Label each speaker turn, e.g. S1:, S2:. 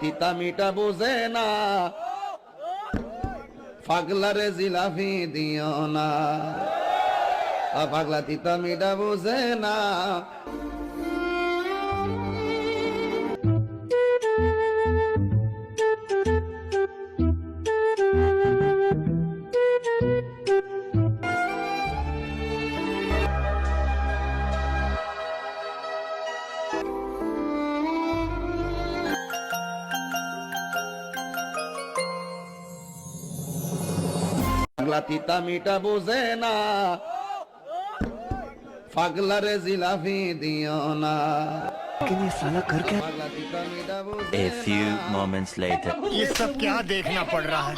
S1: তিতা মিটা বোঝে না, পাগলারে জিলাফি দিও না। পাগলা তিতা মিটা বোঝে না। পাগলা তিতা মিটা বোঝে না, পাগলারে জিলাফি দিও না।
S2: लेकिन ये साला कर क्या?
S1: पागला तीता मीठा बोझे
S3: A few moments later.
S2: ये सब क्या देखना पड़ रहा है?